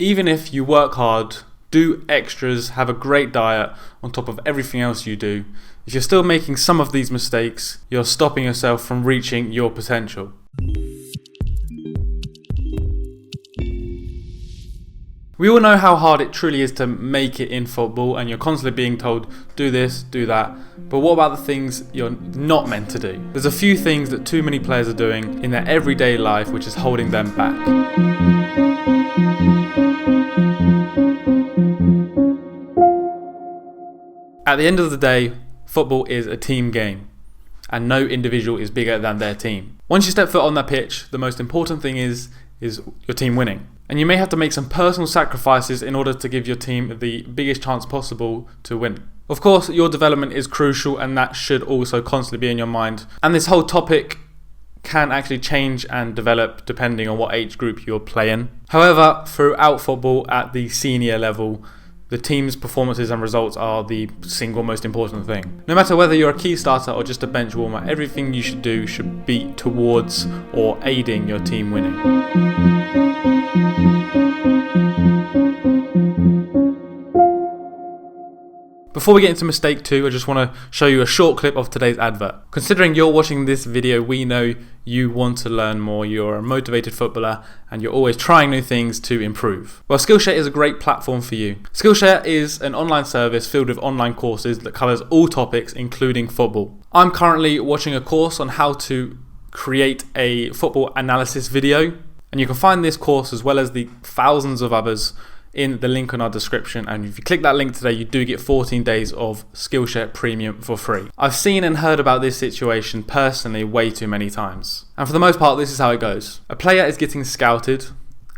Even if you work hard, do extras, have a great diet on top of everything else you do, if you're still making some of these mistakes, you're stopping yourself from reaching your potential. We all know how hard it truly is to make it in football, and you're constantly being told, do this, do that. But what about the things you're not meant to do? There's a few things that too many players are doing in their everyday life which is holding them back. At the end of the day, football is a team game, and no individual is bigger than their team. Once you step foot on that pitch, the most important thing is your team winning. And you may have to make some personal sacrifices in order to give your team the biggest chance possible to win. Of course, your development is crucial, and that should also constantly be in your mind. And this whole topic can actually change and develop depending on what age group you're playing. However, throughout football at the senior level, the team's performances and results are the single most important thing. No matter whether you're a key starter or just a bench warmer, everything you should do should be towards or aiding your team winning. Before we get into mistake 2, I just want to show you a short clip of today's advert. Considering you're watching this video, we know you want to learn more, you're a motivated footballer, and you're always trying new things to improve. Well, SkilShare is a great platform for you. SkilShare is an online service filled with online courses that covers all topics, including football. I'm currently watching a course on how to create a football analysis video, and you can find this course as well as the thousands of others in the link on our description, and if you click that link today, you do get 14 days of SkilShare Premium for free. I've seen and heard about this situation personally way too many times, and for the most part this is how it goes. A player is getting scouted,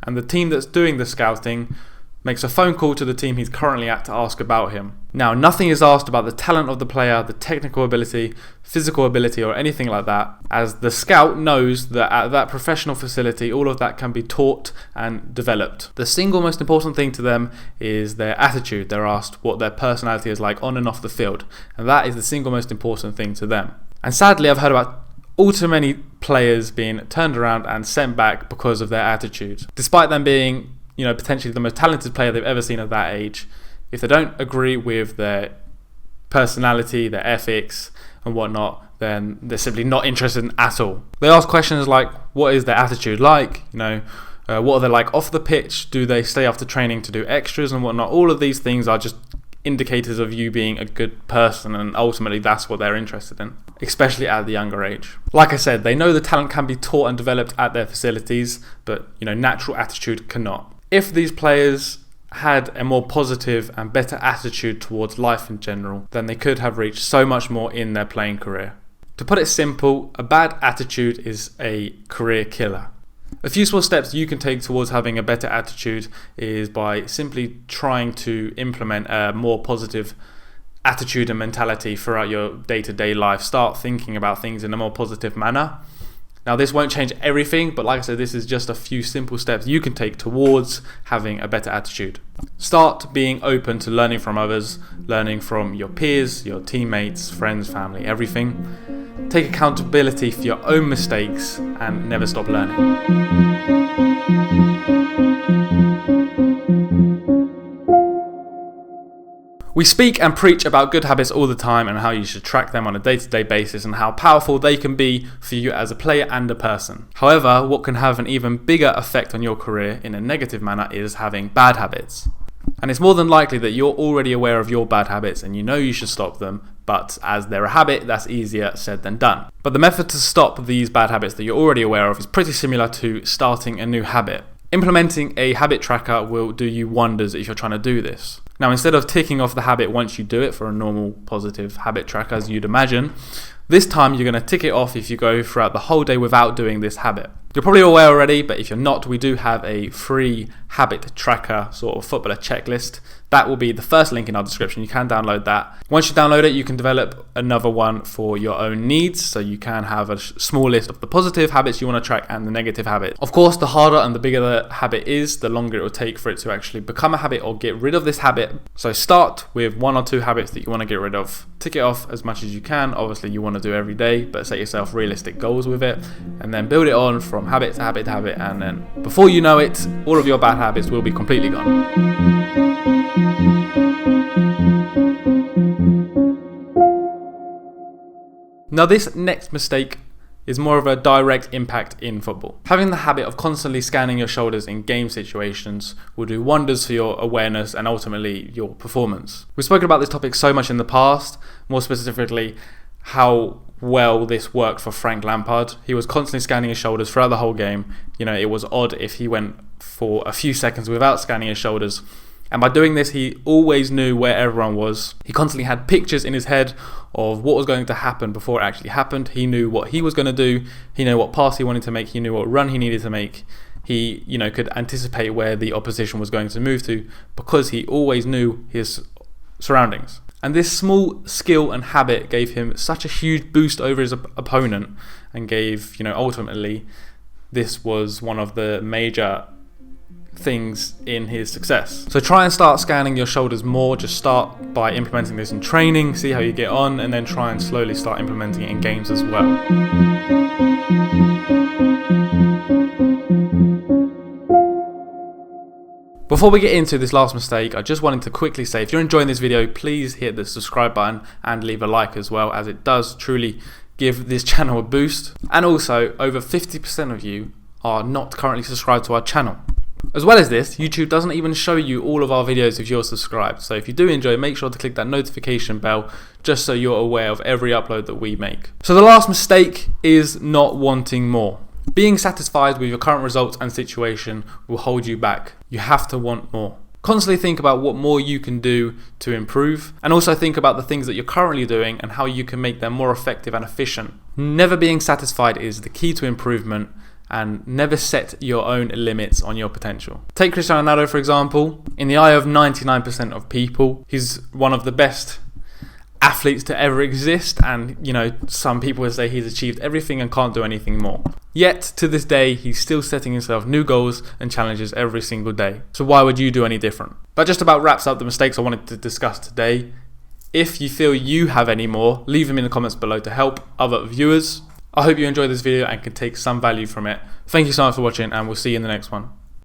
and the team that's doing the scouting makes a phone call to the team he's currently at to ask about him. Now, nothing is asked about the talent of the player, the technical ability, physical ability, or anything like that, as the scout knows that at that professional facility, all of that can be taught and developed. The single most important thing to them is their attitude. They're asked what their personality is like on and off the field, and that is the single most important thing to them. And sadly, I've heard about all too many players being turned around and sent back because of their attitude. Despite them being potentially the most talented player they've ever seen at that age, if they don't agree with their personality, their ethics and whatnot, then they're simply not interested in at all. They ask questions like, what is their attitude like? What are they like off the pitch? Do they stay after training to do extras and whatnot? All of these things are just indicators of you being a good person, and ultimately that's what they're interested in, especially at the younger age. Like I said, they know the talent can be taught and developed at their facilities, but natural attitude cannot. If these players had a more positive and better attitude towards life in general, then they could have reached so much more in their playing career. To put it simple, a bad attitude is a career killer. A few small steps you can take towards having a better attitude is by simply trying to implement a more positive attitude and mentality throughout your day-to-day life. Start thinking about things in a more positive manner. Now, this won't change everything, but like I said, this is just a few simple steps you can take towards having a better attitude. Start being open to learning from others, learning from your peers, your teammates, friends, family, everything. Take accountability for your own mistakes and never stop learning. We speak and preach about good habits all the time and how you should track them on a day-to-day basis and how powerful they can be for you as a player and a person. However, what can have an even bigger effect on your career in a negative manner is having bad habits. And it's more than likely that you're already aware of your bad habits and you know you should stop them, but as they're a habit, that's easier said than done. But the method to stop these bad habits that you're already aware of is pretty similar to starting a new habit. Implementing a habit tracker will do you wonders if you're trying to do this. Now, instead of ticking off the habit once you do it for a normal positive habit tracker as you'd imagine, this time you're going to tick it off if you go throughout the whole day without doing this habit. You're probably aware already, but if you're not, we do have a free habit tracker sort of footballer checklist. That will be the first link in our description. You can download that. Once you download it, you can develop another one for your own needs. So you can have a small list of the positive habits you want to track and the negative habits. Of course, the harder and the bigger the habit is, the longer it will take for it to actually become a habit or get rid of this habit. So start with 1 or 2 habits that you want to get rid of. Tick it off as much as you can. Obviously, you want to do every day, but set yourself realistic goals with it. And then build it on from from habit to habit to habit, and then before you know it, all of your bad habits will be completely gone. Now this next mistake is more of a direct impact in football. Having the habit of constantly scanning your shoulders in game situations will do wonders for your awareness and ultimately your performance. We've spoken about this topic so much in the past, more specifically how well this worked for Frank Lampard. He was constantly scanning his shoulders throughout the whole game. It was odd if he went for a few seconds without scanning his shoulders. And by doing this, he always knew where everyone was. He constantly had pictures in his head of what was going to happen before it actually happened. He knew what he was going to do. He knew what pass he wanted to make. He knew what run he needed to make. He, could anticipate where the opposition was going to move to because he always knew his surroundings. And this small skill and habit gave him such a huge boost over his opponent and gave, ultimately, this was one of the major things in his success. So try and start scanning your shoulders more. Just start by implementing this in training, see how you get on, and then try and slowly start implementing it in games as well. Before we get into this last mistake, I just wanted to quickly say, if you're enjoying this video, please hit the subscribe button and leave a like as well, as it does truly give this channel a boost. And also, over 50% of you are not currently subscribed to our channel. As well as this, YouTube doesn't even show you all of our videos if you're subscribed. So if you do enjoy, make sure to click that notification bell just so you're aware of every upload that we make. So the last mistake is not wanting more. Being satisfied with your current results and situation will hold you back. You have to want more. Constantly think about what more you can do to improve, and also think about the things that you're currently doing and how you can make them more effective and efficient. Never being satisfied is the key to improvement, and never set your own limits on your potential. Take Cristiano Ronaldo, for example. In the eye of 99% of people, he's one of the best athletes to ever exist, and some people would say he's achieved everything and can't do anything more. Yet, to this day, he's still setting himself new goals and challenges every single day. So why would you do any different? That just about wraps up the mistakes I wanted to discuss today. If you feel you have any more, leave them in the comments below to help other viewers. I hope you enjoyed this video and can take some value from it. Thank you so much for watching, and we'll see you in the next one.